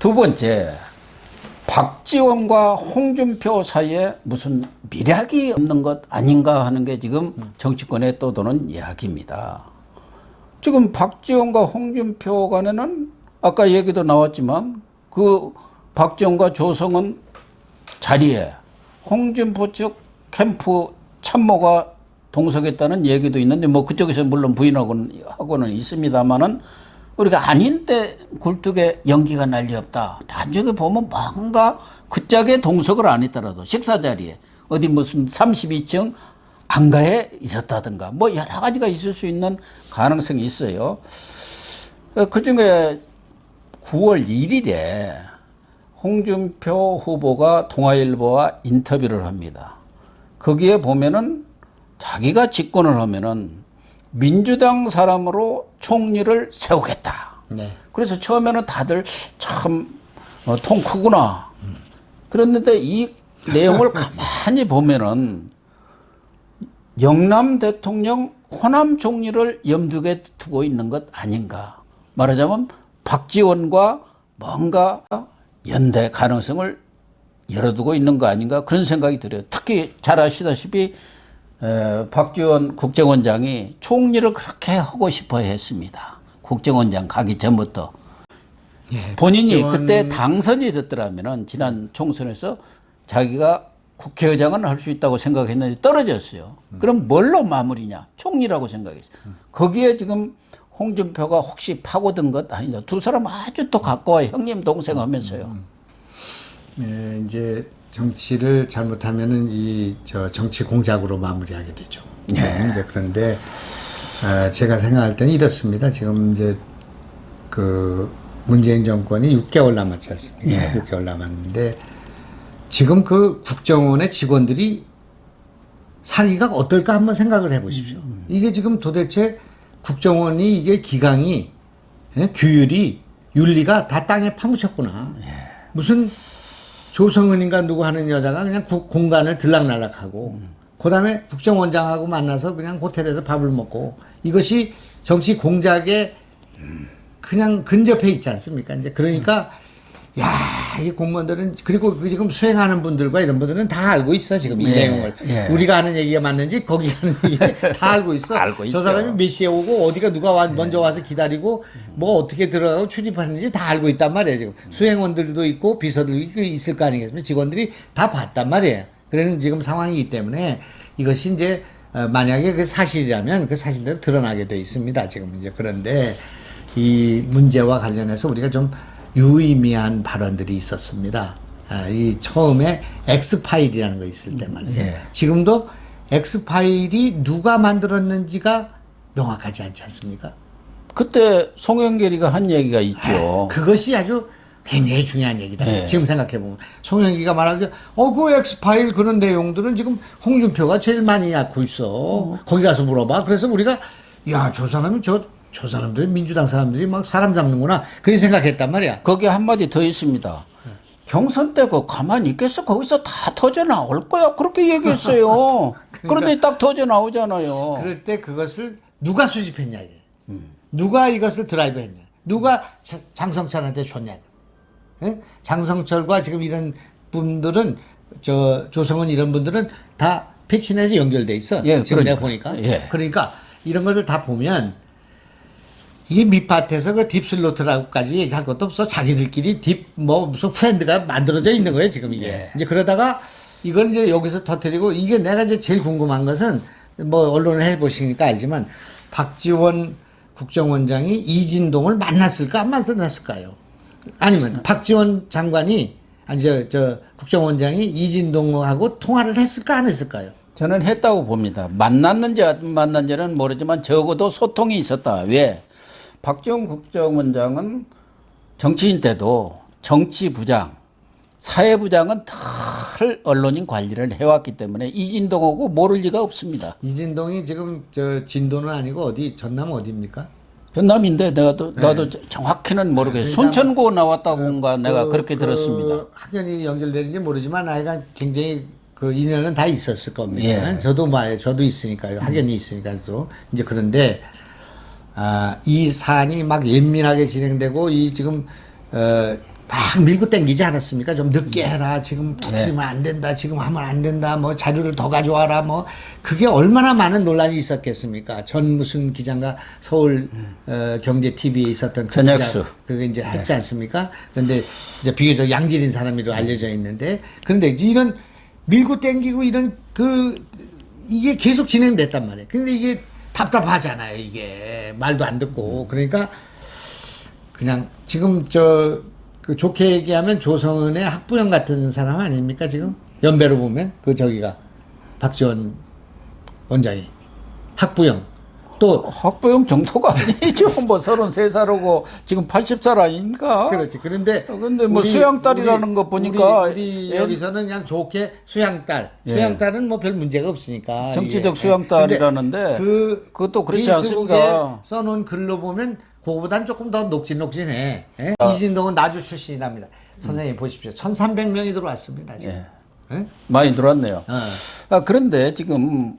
두 번째, 박지원과 홍준표 사이에 무슨 미략이 없는 것 아닌가 하는 게 지금 정치권에 떠도는 이야기입니다. 지금 박지원과 홍준표 간에는 아까 얘기도 나왔지만 그 박지원과 조성은 자리에 홍준표 측 캠프 참모가 동석했다는 얘기도 있는데 뭐 그쪽에서 물론 부인하고는 있습니다만은 우리가 아닌 때 굴뚝에 연기가 날 리 없다. 나중에 보면 뭔가 그 짝에 동석을 안 했더라도 식사 자리에 어디 무슨 32층 안가에 있었다든가 뭐 여러 가지가 있을 수 있는 가능성이 있어요. 그중에 9월 1일에 홍준표 후보가 동아일보와 인터뷰를 합니다. 거기에 보면은 자기가 집권을 하면은 민주당 사람으로 총리를 세우겠다. 네. 그래서 처음에는 다들 참 통 크구나. 그랬는데 이 내용을 가만히 보면은 영남 대통령 호남 총리를 염두에 두고 있는 것 아닌가. 말하자면 박지원과 뭔가 연대 가능성을 열어두고 있는 거 아닌가 그런 생각이 들어요. 특히 잘 아시다시피 박지원 국정원장이 총리를 그렇게 하고 싶어 했습니다. 국정원장 가기 전부터. 예, 본인이 박지원... 그때 당선이 됐더라면 지난 총선에서 자기가 국회의장은 할 수 있다고 생각했는데 떨어졌어요. 그럼 뭘로 마무리냐? 총리라고 생각했어요. 거기에 지금 홍준표가 혹시 파고든 것 아니냐. 두 사람 아주 또 가까워 형님 동생 하면서요. 네, 이제 정치를 잘못하면은 정치 공작으로 마무리하게 되죠. 네. 이제 그런데 제가 생각할 때는 이렇습니다. 지금 이제 그 문재인 정권이 6개월 남았지 않습니까? 예. 6개월 남았는데 지금 그 국정원의 직원들이 사기가 어떨까 한번 생각을 해보십시오. 이게 지금 도대체 국정원이 이게 기강이 규율이 윤리가 다 땅에 파묻혔구나. 예. 무슨 조성은인가 누구 하는 여자가 그냥 공간을 들락날락하고 그다음에 국정원장하고 만나서 그냥 호텔에서 밥을 먹고 이것이 정치 공작에 그냥 근접해 있지 않습니까? 이제 그러니까 야, 이 공무원들은 그리고 지금 수행하는 분들과 이런 분들은 다 알고 있어 지금 이 내용을. 우리가 하는 얘기가 맞는지 거기 하는 얘기 다 알고 있어. 알고 저 있죠. 사람이 몇 시에 오고 어디가 누가 먼저 와서 기다리고 뭐 어떻게 들어가고 출입하는지 다 알고 있단 말이에요 지금. 수행원들도 있고 비서들도 있을 거 아니겠습니까? 직원들이 다 봤단 말이에요. 그러는 지금 상황이기 때문에 이것이 이제 만약에 그 사실이라면 그 사실대로 드러나게 돼 있습니다 지금 이제. 그런데 이 문제와 관련해서 우리가 좀 유의미한 발언들이 있었습니다. 이 처음에 X파일이라는 거 있을 때 말이죠. 예. 지금도 X파일이 누가 만들었는지가 명확하지 않지 않습니까? 그때 송영길이가 한 얘기가 있죠. 그것이 아주 굉장히 중요한 얘기다. 예. 지금 생각해보면. 송영기가 말하기에 그 X파일 그런 내용들은 지금 홍준표가 제일 많이 갖고 있어. 거기 가서 물어봐. 그래서 우리가 야, 저 사람이 저 사람들이 민주당 사람들이 막 사람 잡는구나 그렇게 생각했단 말이야. 거기 한마디 더 있습니다. 경선 때 그 가만히 있겠어? 거기서 다 터져 나올 거야. 그렇게 얘기했어요. 그런데 딱 터져 나오잖아요. 그럴 때 그것을 누가 수집했냐 이게. 누가 이것을 드라이브했냐. 누가 장성철한테 줬냐. 예? 장성철과 지금 이런 분들은 조성은 이런 분들은 다 패친에서 연결돼 있어. 예, 지금 그러니까. 내가 보니까. 예. 그러니까 이런 것들 다 보면 이게 밑밭에서 그 딥슬로트라고까지 얘기할 것도 없어. 자기들끼리 무슨 프렌드가 만들어져 있는 거예요, 지금 이게. 예. 이제 그러다가 이걸 이제 여기서 터뜨리고 이게 내가 이제 제일 궁금한 것은 뭐 언론을 해보시니까 알지만 박지원 국정원장이 이진동을 만났을까 안 만났을까요? 아니면 박지원 장관이 저 국정원장이 이진동하고 통화를 했을까 안 했을까요? 저는 했다고 봅니다. 만났는지 안 만났는지는 모르지만 적어도 소통이 있었다. 왜? 박지원 국정원장은 정치인 때도 정치부장, 사회부장은 늘 언론인 관리를 해왔기 때문에 이진동하고 모를 리가 없습니다. 이진동이 지금 진도는 아니고 어디 전남 어디입니까? 전남인데 나도 정확히는 모르겠어요. 순천고 나왔다고인가 내가 그렇게 들었습니다. 학연이 연결되는지 모르지만 아이가 굉장히 그 인연은 다 있었을 겁니다. 예. 저도 있으니까요. 학연이 있으니까요. 이제 그런데 이 사안이 막 예민하게 진행되고 이 지금 막 밀고 땡기지 않았습니까? 좀 늦게 해라. 지금 터뜨리면 안 된다. 지금 하면 안 된다. 뭐 자료를 더 가져와라. 뭐 그게 얼마나 많은 논란이 있었겠습니까? 전 무슨 기자가 서울 경제 TV에 있었던 그 전혁수. 기자 그게 이제 했지 않습니까? 그런데 이제 비교적 양질인 사람으로 알려져 있는데 그런데 이런 밀고 땡기고 이런 이게 계속 진행됐단 말이에요. 근데 이게 답답하잖아요. 이게 말도 안 듣고 그러니까 그냥 지금 그 좋게 얘기하면 조성은의 학부형 같은 사람 아닙니까 지금 연배로 보면 저기가 박지원 원장이 학부형 또 학부형 정도가 아니죠. 뭐 33살이고 지금 80살 아닙니까? 그렇지. 그런데 근데 뭐 수양딸이라는 거 보니까 우리 여기서는 그냥 좋게 수양딸. 수양딸은 뭐 별 문제가 없으니까. 정치적 이게. 수양딸이라는데 그것도 그렇지 않습니까? 페이스북에 써놓은 글로 보면 그거보단 조금 더 녹진녹진해. 예? 이진동은 나주 출신이랍니다. 선생님 보십시오. 1,300명이 들어왔습니다. 지금. 예? 많이 들어왔네요. 그런데 지금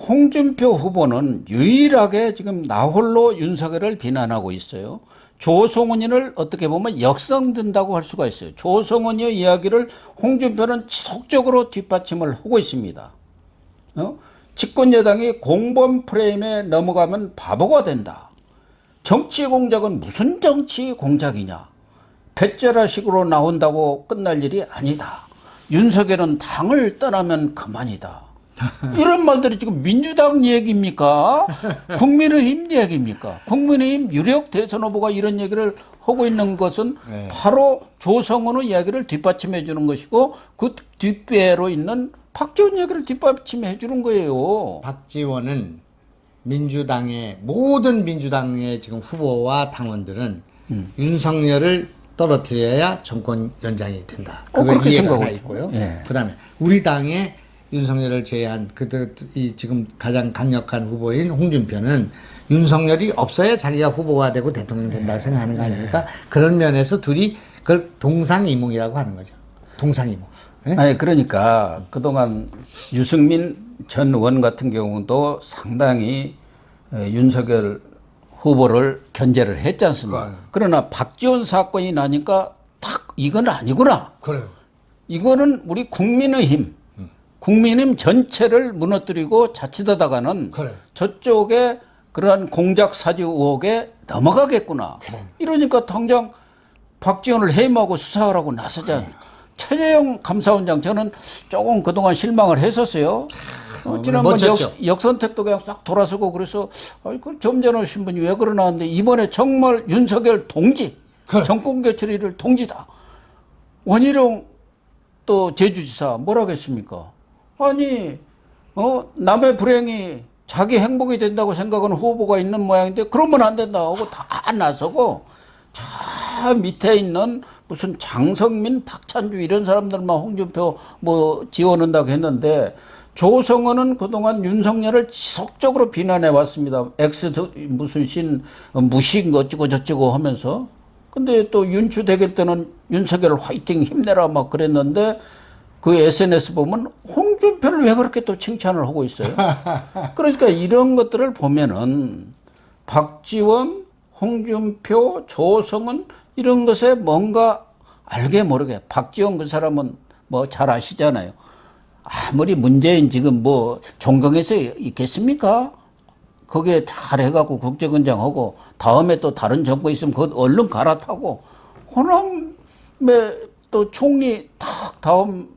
홍준표 후보는 유일하게 지금 나홀로 윤석열을 비난하고 있어요. 조성은이를 어떻게 보면 역성든다고 할 수가 있어요. 조성은이의 이야기를 홍준표는 지속적으로 뒷받침을 하고 있습니다. 집권 여당이 공범 프레임에 넘어가면 바보가 된다. 정치 공작은 무슨 정치 공작이냐. 배째라식으로 나온다고 끝날 일이 아니다. 윤석열은 당을 떠나면 그만이다. 이런 말들이 지금 민주당 얘기입니까? 국민의힘 얘기입니까? 국민의힘 유력 대선 후보가 이런 얘기를 하고 있는 것은 바로 조성은의 이야기를 뒷받침해 주는 것이고 그 뒷배로 있는 박지원 얘기를 뒷받침해 주는 거예요. 박지원은 모든 민주당의 지금 후보와 당원들은 윤석열을 떨어뜨려야 정권 연장이 된다. 그거 이해가 하나 있고요. 그다음에 우리 당의 윤석열을 제외한 이 지금 가장 강력한 후보인 홍준표는 윤석열이 없어야 자기가 후보가 되고 대통령 된다고 생각하는 거 아닙니까? 그런 면에서 둘이 그걸 동상이몽이라고 하는 거죠. 동상이몽. 네? 아니 그러니까 그동안 유승민 전 의원 같은 경우도 상당히 윤석열 후보를 견제를 했지 않습니까? 그러나 박지원 사건이 나니까 탁 이건 아니구나. 그래요. 이거는 우리 국민의힘 전체를 무너뜨리고 자칫하다가는 저쪽에 그러한 공작 사주 의혹에 넘어가겠구나. 이러니까 당장 박지원을 해임하고 수사하라고 나서자. 최재형 감사원장 저는 조금 그동안 실망을 했었어요. 지난번 역선택도 그냥 싹 돌아서고 그래서 그 점잖은 신분이 왜 그러나 하는데 이번에 정말 윤석열 동지 정권 교체를 동지다. 원희룡 또 제주지사 뭐라겠습니까? 아니 남의 불행이 자기 행복이 된다고 생각하는 후보가 있는 모양인데 그러면 안 된다 하고 다 나서고 저 밑에 있는 무슨 장성민, 박찬주 이런 사람들만 홍준표 뭐 지원한다고 했는데 조성은은 그동안 윤석열을 지속적으로 비난해 왔습니다. 무슨 무식 어쩌고 저쩌고 하면서. 근데 또 윤추 대결 때는 윤석열 화이팅 힘내라 막 그랬는데 그 SNS 보면 홍준표를 왜 그렇게 또 칭찬을 하고 있어요? 그러니까 이런 것들을 보면은 박지원, 홍준표, 조성은 이런 것에 뭔가 알게 모르게 박지원 그 사람은 뭐 잘 아시잖아요. 아무리 문재인 지금 뭐 종경에서 있겠습니까? 거기에 잘 해갖고 국정원장하고 다음에 또 다른 정권 있으면 그것 얼른 갈아타고 호남에 또 총리 탁 다음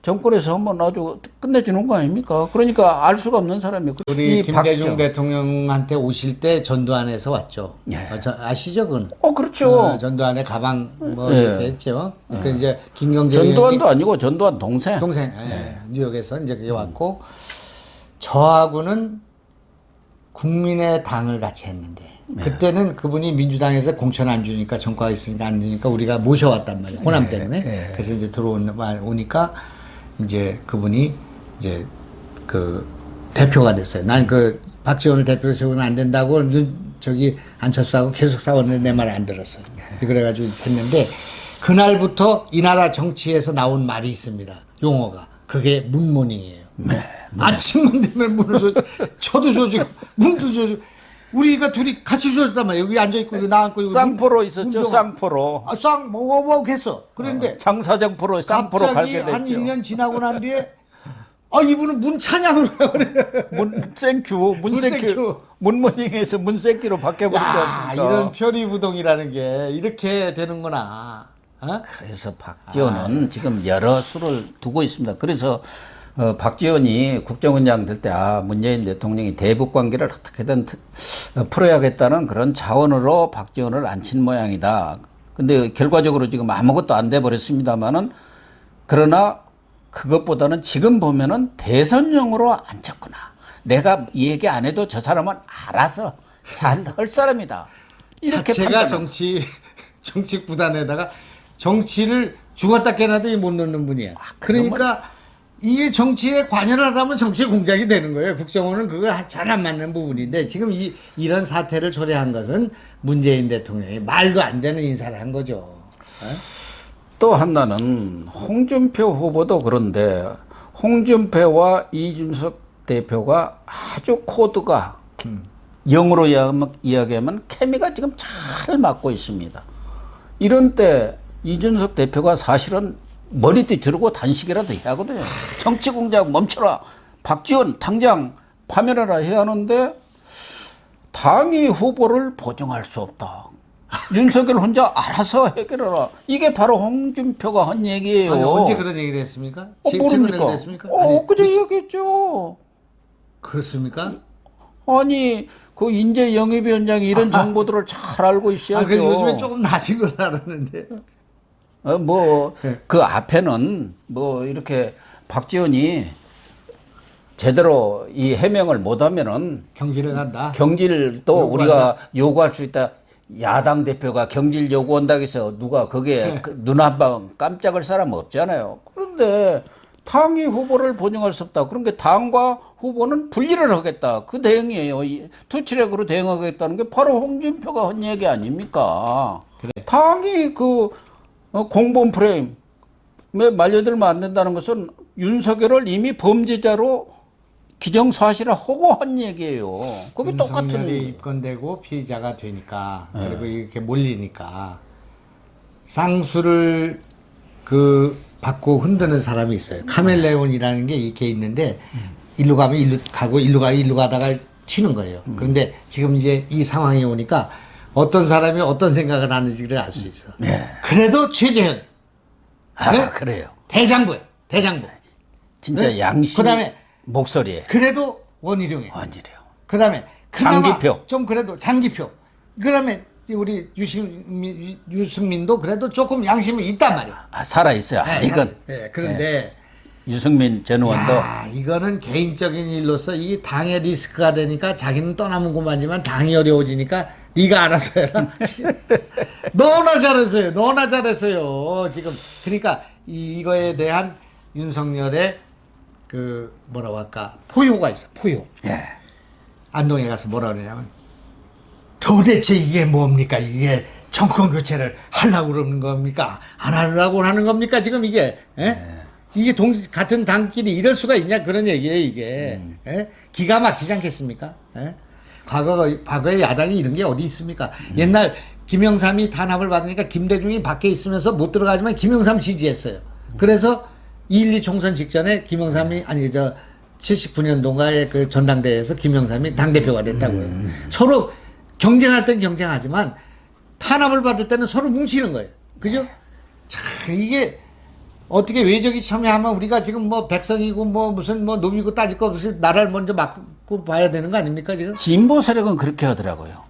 정권에서 한번 아주 끝내주는 거 아닙니까? 그러니까 알 수가 없는 사람이에요. 우리 김대중 대통령한테 오실 때 전두환에서 왔죠. 예. 아시죠, 그건? 그렇죠. 전두환의 가방 뭐 이렇게 했죠. 그 이제 김경재 전두환도 아니고 전두환 동생. 뉴욕에서 이제 그게 왔고 저하고는 국민의 당을 같이 했는데 그때는 그분이 민주당에서 공천 안 주니까 정과가 있으니까 안 주니까 우리가 모셔왔단 말이에요. 호남 때문에. 그래서 이제 오니까 이제 그분이 이제 그 대표가 됐어요. 난 그 박지원을 대표로 세우면 안 된다고 저기 안철수하고 계속 싸웠는데 내 말 안 들었어요. 그래가지고 했는데 그날부터 이 나라 정치에서 나온 말이 있습니다. 용어가. 그게 문모닝이에요. 아침만 되면 문을 쳐도 조지고 문도 조지고 우리가 둘이 같이 있었단 말이야. 여기 앉아있고, 여기 나앉고. 여기 쌍포로 있었죠, 쌍포로. 했어. 그런데 장사정포로 쌍포로 갑자기 갈게 한 됐죠. 1년 지나고 난 뒤에, 이분은 문 찬양으로 그래. 문생큐, 문생큐. 문모닝에서 문생큐로 바뀌어버리지 야, 않습니까? 이런 편의부동이라는 게 이렇게 되는구나. 어? 그래서 박지원은 지금 여러 수를 두고 있습니다. 그래서 박지원이 국정원장 될 때 문재인 대통령이 대북 관계를 어떻게든 풀어야겠다는 그런 자원으로 박지원을 앉힌 모양이다. 근데 결과적으로 지금 아무것도 안 돼 버렸습니다만은 그러나 그것보다는 지금 보면은 대선용으로 앉혔구나. 내가 이 얘기 안 해도 저 사람은 알아서 잘 할 사람이다. 이렇게 자체가 판단을. 정치 구단에다가 정치를 죽었다 깨나도 못 넣는 분이야. 그러니까 이게 정치에 관여를 하면 정치 공작이 되는 거예요. 국정원은 그거 잘 안 맞는 부분인데 지금 이런 사태를 초래한 것은 문재인 대통령이 말도 안 되는 인사를 한 거죠. 어? 또 하나는 홍준표 후보도 그런데 홍준표와 이준석 대표가 아주 코드가 영어로 이야기하면 케미가 지금 잘 맞고 있습니다. 이런 때 이준석 대표가 사실은 머리띠 들고 단식이라도 해야 하거든요. 정치 공작 멈춰라. 박지원 당장 파면하라 해야 하는데 당이 후보를 보정할 수 없다. 윤석열 혼자 알아서 해결하라. 이게 바로 홍준표가 한 얘기예요. 아니, 언제 그런 얘기를 했습니까? 모릅니까? 했습니까? 그제 얘기했죠. 그렇습니까? 아니 그 인재 영입위원장이 이런 정보들을 잘 알고 있어야죠. 그래서 요즘에 조금 나신 걸 알았는데. 그 앞에는 이렇게 박지원이 제대로 이 해명을 못하면은 경질을 한다. 경질도 우리가 요구할 수 있다. 야당 대표가 경질 요구한다고 해서 누가 거기에 눈 한 방 깜짝할 사람 없잖아요. 그런데 당이 후보를 보정할 수 없다. 그런 게 당과 후보는 분리를 하겠다. 그 대응이에요. 투치력으로 대응하겠다는 게 바로 홍준표가 한 얘기 아닙니까? 그래. 당이 공범 프레임에 말려들면 안 된다는 것은 윤석열을 이미 범죄자로 기정사실화하고 한 얘기예요. 그게 똑같은. 윤석열이 입건되고 피의자가 되니까 그리고 이렇게 몰리니까 쌍수를 받고 흔드는 사람이 있어요. 카멜레온이라는 게 이렇게 있는데 일로 가면 일로 가고 일로 가다가 튀는 거예요. 그런데 지금 이제 이 상황이 오니까 어떤 사람이 어떤 생각을 하는지를 알 수 있어. 네. 그래도 최재현. 네? 그래요. 대장부예요. 대장부. 진짜 네? 양심 그다음에 목소리에 그래도 원희룡이에요. 완전해요. 그다음에 장기표. 좀 그래도 장기표. 그다음에 우리 유승민도 그래도 조금 양심이 있단 말이야. 살아 있어요. 아직은. 네, 그런데 유승민 전 의원도 이거는 개인적인 일로서 이 당의 리스크가 되니까 자기는 떠나는구만지만 당이 어려워지니까 네가 알아서 해라. 너나 잘했어요. 너나 잘했어요. 지금 그러니까 이거에 대한 윤석열의 뭐라고 할까 포효가 있어. 포효. 예. 안동에 가서 뭐라 그러냐면 도대체 이게 뭡니까? 이게 정권 교체를 하려고 그러는 겁니까? 안 하려고 하는 겁니까? 지금 이게 이게 같은 당끼리 이럴 수가 있냐 그런 얘기예요 이게. 기가 막히지 않겠습니까? 과거에 야당이 이런 게 어디 있습니까? 옛날 김영삼이 탄압을 받으니까 김대중이 밖에 있으면서 못 들어가지만 김영삼 지지했어요. 그래서 2.12 총선 직전에 김영삼이 79년도인가의 그 전당대회에서 김영삼이 당대표가 됐다고요. 서로 경쟁할 땐 경쟁하지만 탄압을 받을 때는 서로 뭉치는 거예요. 그죠? 참, 이게 어떻게 외적이 참여하면 우리가 지금 백성이고 무슨 노비고 따질 거 없이 나라를 먼저 막고 봐야 되는 거 아닙니까 지금? 진보 세력은 그렇게 하더라고요.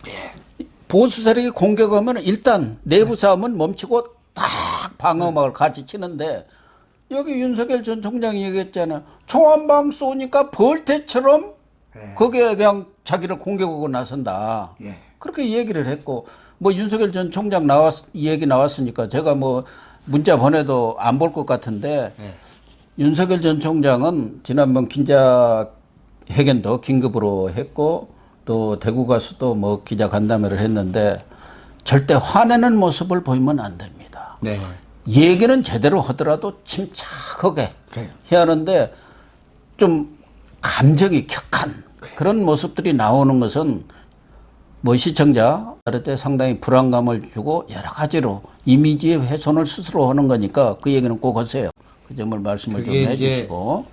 보수 세력이 공격하면 일단 내부 싸움은 멈추고 딱 방어막을 같이 치는데 여기 윤석열 전 총장이 얘기했잖아요. 총 한 방 쏘니까 벌떼처럼 거기에 그냥 자기를 공격하고 나선다. 그렇게 얘기를 했고 윤석열 전 총장 이 얘기 나왔으니까 제가 문자 보내도 안 볼 것 같은데 윤석열 전 총장은 지난번 기자회견도 긴급으로 했고 또 대구 가서도 기자 간담회를 했는데 절대 화내는 모습을 보이면 안 됩니다. 네. 얘기는 제대로 하더라도 침착하게 해야 하는데 좀 감정이 격한 그런 모습들이 나오는 것은 뭐 시청자한테 상당히 불안감을 주고 여러 가지로 이미지의 훼손을 스스로 하는 거니까 그 얘기는 꼭 하세요. 그 점을 말씀을 좀 그게 해주시고.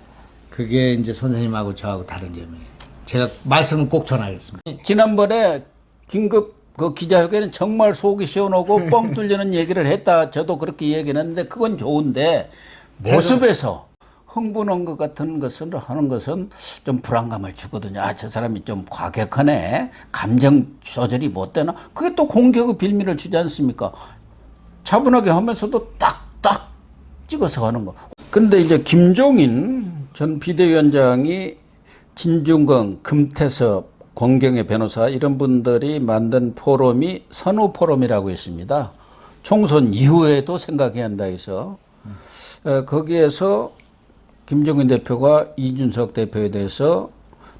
그게 이제 선생님하고 저하고 다른 점이에요. 제가 말씀은 꼭 전하겠습니다. 지난번에 긴급 그 기자회견은 정말 속이 시원하고 뻥 뚫리는 얘기를 했다. 저도 그렇게 얘기는 했는데 그건 좋은데 모습에서 흥분한 것 같은 것을 하는 것은 좀 불안감을 주거든요. 아, 저 사람이 좀 과격하네. 감정 조절이 못 되나? 그게 또 공격의 빌미를 주지 않습니까? 차분하게 하면서도 딱딱 찍어서 하는 거. 근데 이제 김종인 전 비대위원장이 진중권, 금태섭, 권경의 변호사 이런 분들이 만든 포럼이 선우 포럼이라고 있습니다. 총선 이후에도 생각해야 한다 해서 거기에서 김종인 대표가 이준석 대표에 대해서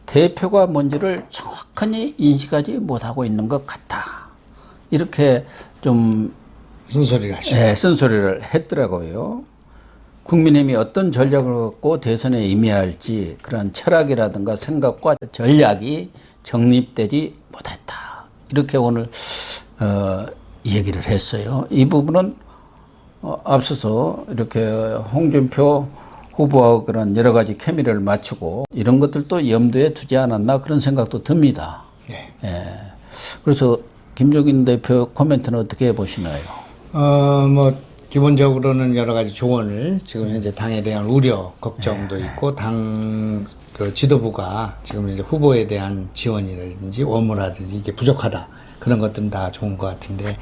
대표가 뭔지를 정확하게 인식하지 못하고 있는 것 같다. 이렇게 좀 쓴소리를 하시죠. 쓴소리를 했더라고요. 국민의힘이 어떤 전략을 갖고 대선에 임해할지 그런 철학이라든가 생각과 전략이 정립되지 못했다. 이렇게 오늘 얘기를 했어요. 이 부분은 앞서서 이렇게 홍준표 후보와 그런 여러 가지 케미를 맞추고 이런 것들도 염두에 두지 않았나 그런 생각도 듭니다. 네. 예. 그래서 김종인 대표 코멘트는 어떻게 보시나요? 뭐 기본적으로는 여러 가지 조언을 지금 현재 당에 대한 우려, 걱정도 있고 당 그 지도부가 지금 이제 후보에 대한 지원이라든지 원무라든지 이게 부족하다 그런 것들은 다 좋은 것 같은데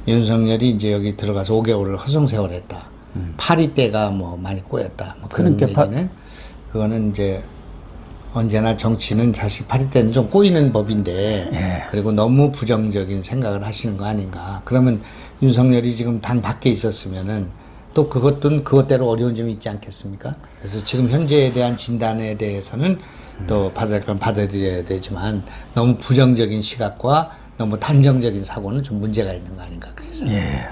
윤석열이 이제 여기 들어가서 5개월을 허송세월했다. 파리 때가 뭐 많이 꼬였다. 뭐 그런 그러니까 얘기는 그거는 이제 언제나 정치는 사실 파리 때는 좀 꼬이는 법인데 그리고 너무 부정적인 생각을 하시는 거 아닌가. 그러면 윤석열이 지금 당 밖에 있었으면은 또 그것대로 어려운 점이 있지 않겠습니까? 그래서 지금 현재에 대한 진단에 대해서는 또 받을 건 받아들여야 되지만 너무 부정적인 시각과 너무 단정적인 사고는 좀 문제가 있는 거 아닌가 그래서. 예.